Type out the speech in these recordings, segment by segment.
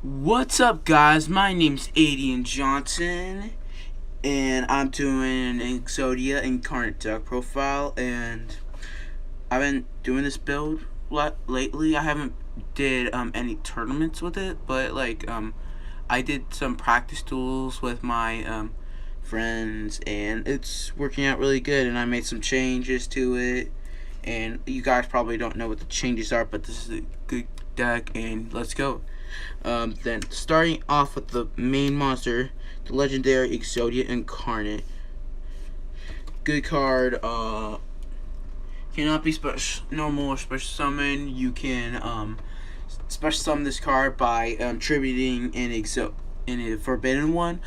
What's up, guys? My name's Adian Johnson, and I'm doing an Exodia Incarnate deck profile. And I've been doing this build lately. I haven't did any tournaments with it, but I did some practice duels with my friends, and it's working out really good. And I made some changes to it, and you guys probably don't know what the changes are, but this is a good deck, and let's go. Then starting off with the main monster, the legendary Exodia Incarnate. Good card. Cannot be normal or special summon. You can special summon this card by tributing in a forbidden one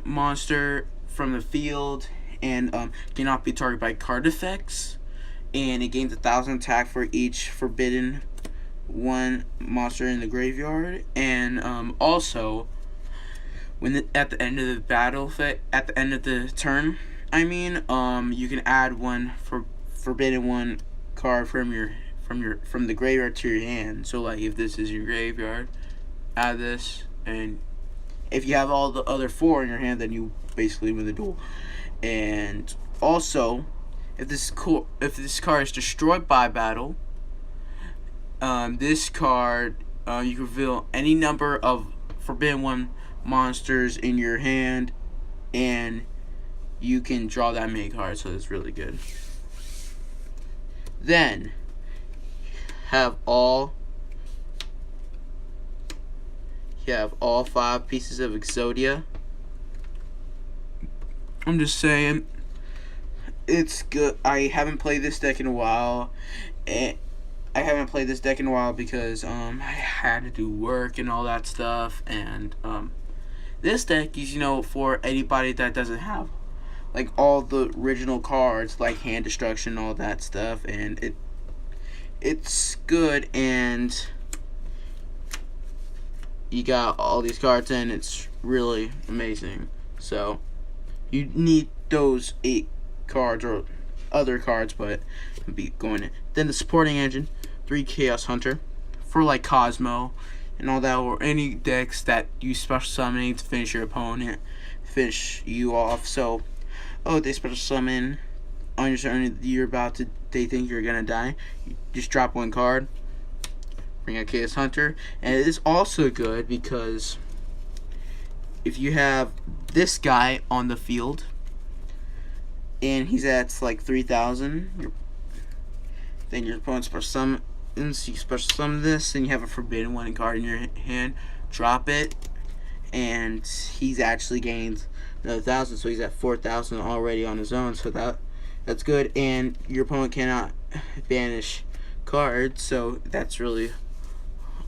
monster from the field, and cannot be targeted by card effects. And it gains 1,000 attack for each forbidden one monster in the graveyard. And also, at the end of the battle at the end of the turn, you can add one for forbidden one card from the graveyard to your hand. So like if this is your graveyard, add this, and if you have all the other 4 in your hand, then you basically win the duel. And also, if this card is destroyed by battle, this card, you can reveal any number of forbidden one monsters in your hand, and you can draw that many cards, so it's really good. Then have all 5 pieces of Exodia. I'm just saying, it's good. I haven't played this deck in a while, and I haven't played this deck in a while because I had to do work and all that stuff. And this deck is, for anybody that doesn't have like all the original cards, like hand destruction, all that stuff. And it's good, and you got all these cards, and it's really amazing. So you need those 8 cards or other cards, but be going in. Then the supporting engine, 3 Chaos Hunter for like Cosmo and all that, or any decks that you special summoning to finish your opponent, finish you off. So they special summon on your turn, they think you're gonna die, you just drop 1 card, bring out Chaos Hunter. And it is also good because if you have this guy on the field and he's at like 3,000, then your opponent special summons, you special summon this, and you have a forbidden one card in your hand, drop it, and he's actually gained another 1,000, so he's at 4,000 already on his own. So that's good, and your opponent cannot banish cards, so that's really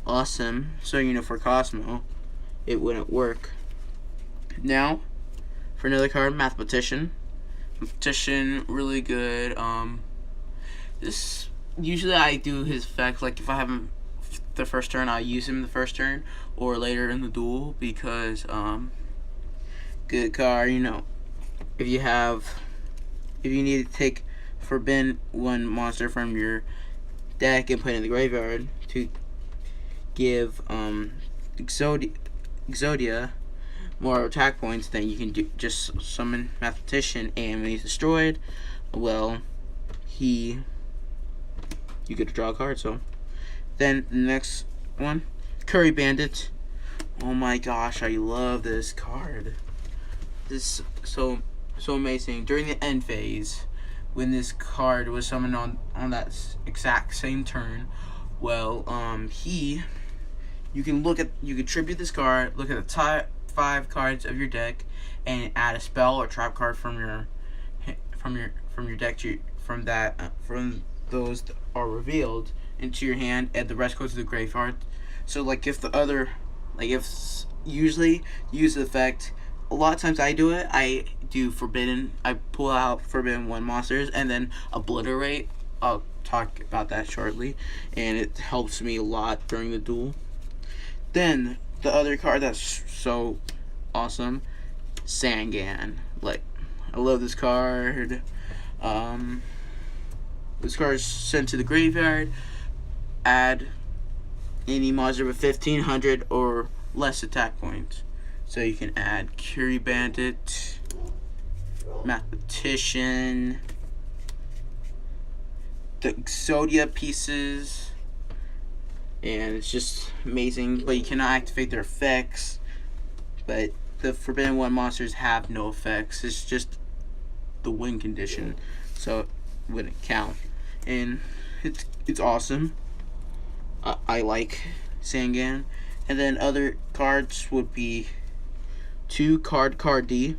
awesome. So for Cosmo, it wouldn't work. Now, for another card, Mathematician, really good. This usually I do his effect, like if I have him the first turn, I use him the first turn or later in the duel, because good card. If you need to take forbidden one monster from your deck and put it in the graveyard to give Exodia more attack points, then you can just summon Mathematician, and when he's destroyed, well, you get to draw a card. So then the next one, Curry Bandit. Oh my gosh, I love this card. This is so amazing. During the end phase, when this card was summoned on that exact same turn, well, you can tribute this card, look at the top 5 cards of your deck, and add a spell or trap card from your deck from those that are revealed into your hand, and the rest goes to the graveyard. So like usually use the effect. A lot of times I do forbidden. I pull out forbidden one monsters and then obliterate. I'll talk about that shortly, and it helps me a lot during the duel. Then the other card that's so awesome, Sangan. Like, I love this card. This card is sent to the graveyard. Add any monster with 1500 or less attack points. So you can add Curie Bandit, Mathematician, the Exodia pieces, and it's just amazing. But you cannot activate their effects. But the Forbidden One monsters have no effects. It's just the win condition, so it wouldn't count. And it's awesome. I like Sangan. And then other cards would be 2 Card D.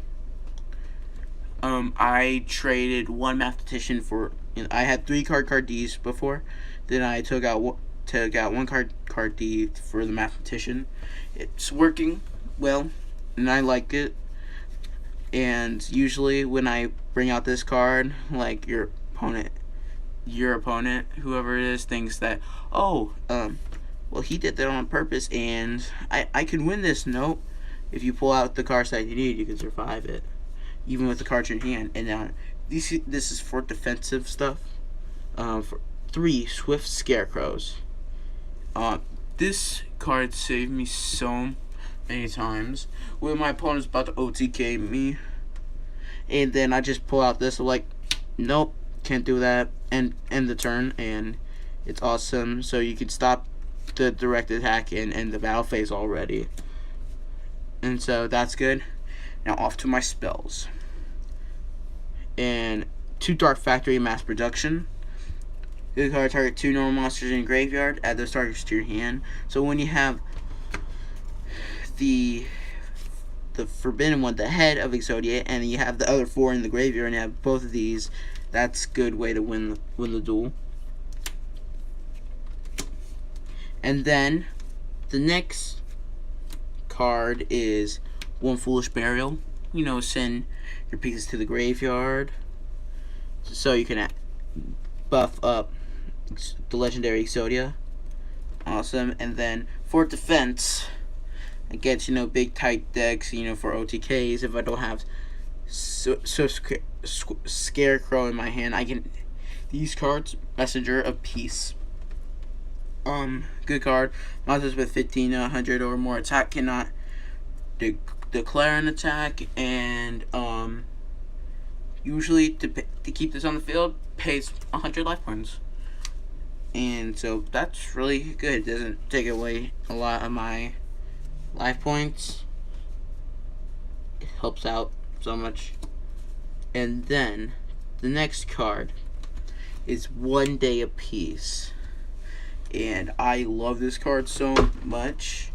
I traded 1 Mathematician for. I had 3 Card Ds before. Then I took out 1 Card D for the Mathematician. It's working well, and I like it. And usually when I bring out this card, like your opponent, whoever it is, thinks that, oh, well, he did that on purpose, and I can win this. Nope. If you pull out the cards that you need, you can survive it, even with the cards in hand. And now this is for defensive stuff. For 3 Swift Scarecrows. This card saved me so many times when my opponent's about to OTK me, and then I just pull out this, like, nope, can't do that, and end the turn, and it's awesome. So you can stop the direct attack and end the battle phase already, and so that's good. Now off to my spells. And 2 Dark Factory Mass Production. Good card, target 2 normal monsters in your graveyard, add those targets to your hand. So when you have the Forbidden One, the head of Exodia, and you have the other 4 in the graveyard, and you have both of these, that's a good way to win the duel. And then the next card is 1 Foolish Burial. Send your pieces to the graveyard so you can buff up the legendary Exodia. Awesome. And then for defense, against big tight decks, for OTKs, if I don't have Scarecrow in my hand, I can these cards. Messenger of Peace. Good card. Monsters with 1500 or more attack cannot declare an attack, and usually to keep this on the field pays 100 life points, and so that's really good. It doesn't take away a lot of my life points. It helps out so much. And then the next card is 1 Day of Peace, and I love this card so much.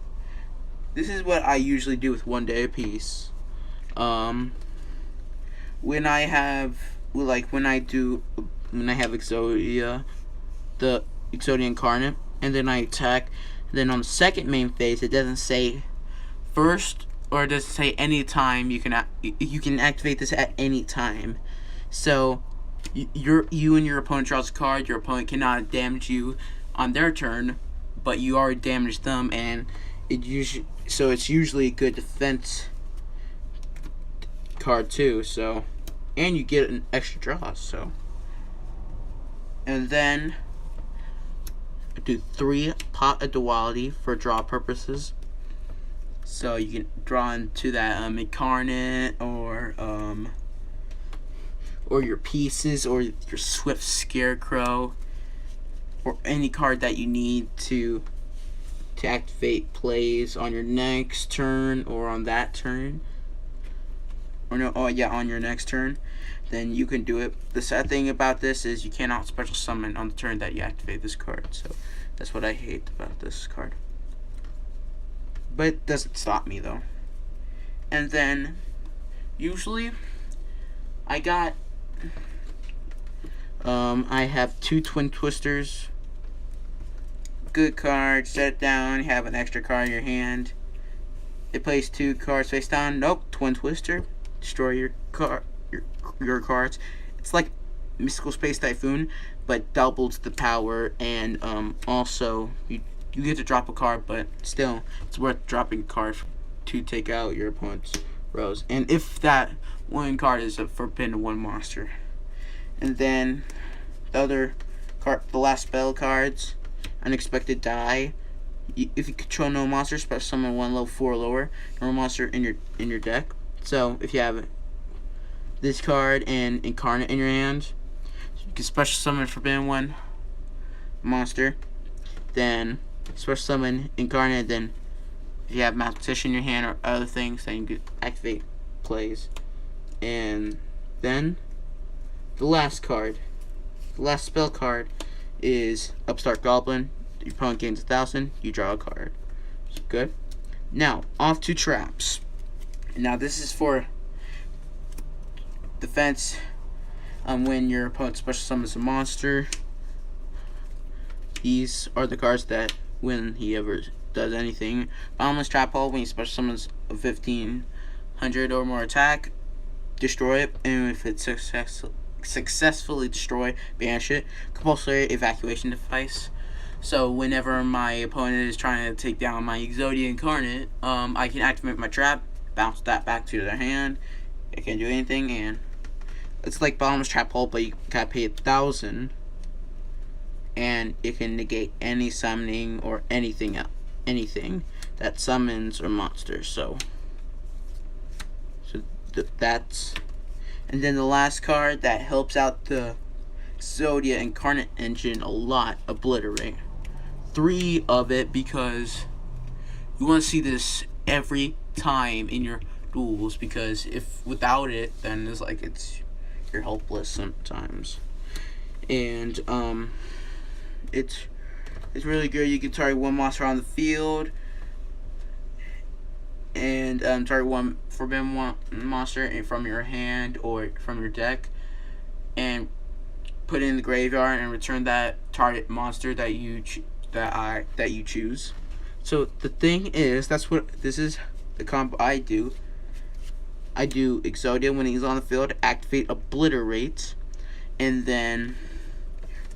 This is what I usually do with 1 Day of Peace. When I have Exodia, the Exodia Incarnate, and then I attack, then on the second main phase, it doesn't say first, or it doesn't say any time. You can activate this at any time. So you and your opponent draws a card. Your opponent cannot damage you on their turn, but you already damaged them, and it's usually a good defense card too. So, and you get an extra draw. So, and then I do 3 Pot of Duality for draw purposes. So you can draw into that Incarnate, or your pieces, or your Swift Scarecrow, or any card that you need to activate plays on your next turn, or on that turn, on your next turn. Then you can do it. The sad thing about this is you cannot special summon on the turn that you activate this card. So that's what I hate about this card. But it doesn't stop me though. And then usually I have 2 Twin Twisters. Good card. Set it down. You have an extra card in your hand. It plays 2 cards face down. Nope. Twin Twister. Destroy your cards. It's like Mystical Space Typhoon, but doubles the power, and also you get to drop a card, but still it's worth dropping a card to take out your opponent's rows. And if that one card is a Forbidden One monster. And then the other card, the last spell cards, Unexpected Die. if you control no monster, special summon one level 4 or lower normal monster in your deck. So if you have this card and Incarnate in your hand, you can special summon Forbidden One monster, then special summon Incarnate, then if you have Mathematician in your hand or other things, then you can activate plays. And then the last card, the last spell card is Upstart Goblin. Your opponent gains 1,000, you draw a card. So good. Now, off to traps. Now this is for defense when your opponent special summons a monster. These are the cards that when he ever does anything. Bottomless Trap Hole, when he special summons a 1,500 or more attack, destroy it, and if it's successfully destroyed, banish it. Compulsory Evacuation Device. So whenever my opponent is trying to take down my Exodia Incarnate, I can activate my trap, bounce that back to their hand. It can't do anything, and it's like Bottomless Trap Hole, but you gotta pay 1,000, and it can negate any summoning or anything that summons or monsters. So that's, and then the last card that helps out the Exodia Incarnate engine a lot, Obliterate. 3 of it, because you want to see this every time in your duels, because if without it, then it's like you're helpless sometimes. And it's really good. You can target one monster on the field, and target one Forbidden One monster from your hand or from your deck, and put it in the graveyard and return that target monster that you choose. So the thing is, this is the combo I do. I do Exodia when he's on the field, activate Obliterate, and then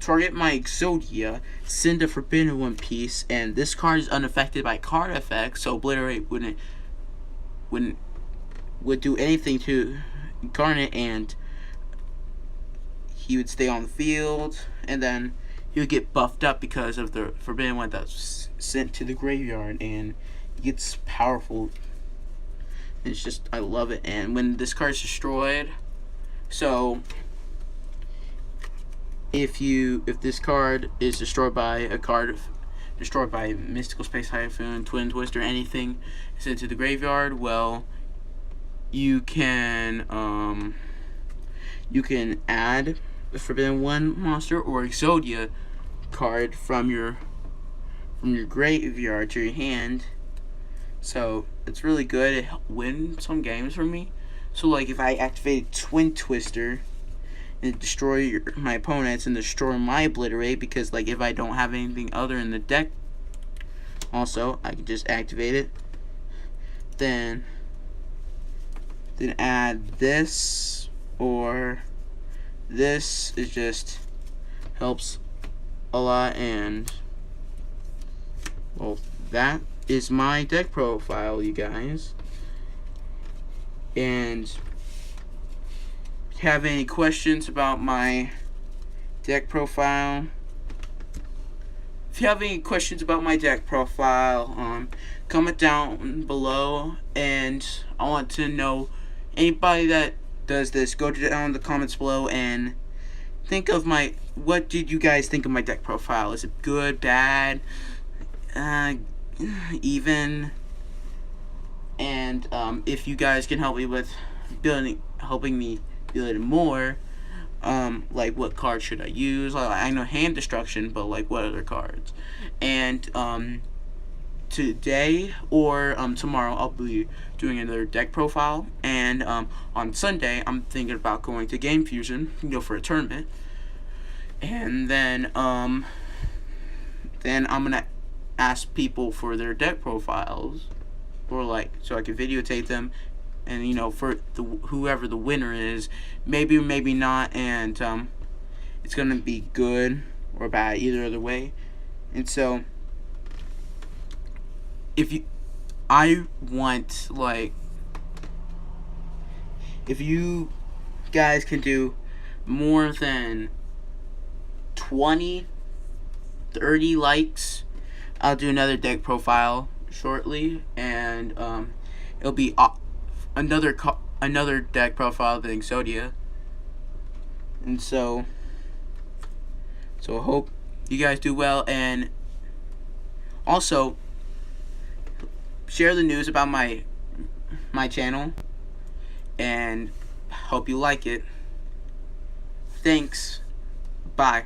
target my Exodia, send a Forbidden One piece, and this card is unaffected by card effects, so Obliterate would do anything to Incarnate, and he would stay on the field, and then he would get buffed up because of the Forbidden One that's sent to the graveyard, and he gets powerful. It's just, I love it. And when this card is destroyed, so if this card is destroyed by a card destroyed by Mystical Space Typhoon, Twin Twist, or anything sent to the graveyard, well, you can add the Forbidden One monster or Exodia card from your graveyard to your hand. So it's really good. It wins some games for me. So like if I activate Twin Twister and destroy my opponents and destroy my Obliterate, because like if I don't have anything other in the deck, also I can just activate it. Then add this, or this. It just helps a lot. And well, that is my deck profile, you guys. And if you have any questions about my deck profile, comment down below. And I want to know, anybody that does this, go down in the comments below and think of what did you guys think of my deck profile? Is it good, bad, even? And if you guys can help me with helping me build it more, like what cards should I use? Like, I know Hand Destruction, but like what other cards? And today or tomorrow I'll be doing another deck profile, and on Sunday I'm thinking about going to Game Fusion, for a tournament, and then I'm gonna ask people for their deck profiles, or so I can videotape them, and for whoever the winner is, maybe or maybe not, and it's gonna be good or bad either other way. And so if you guys can do more than 20-30 likes, I'll do another deck profile shortly, and it'll be another deck profile than Exodia. And so I hope you guys do well, and also share the news about my channel, and hope you like it. Thanks. Bye.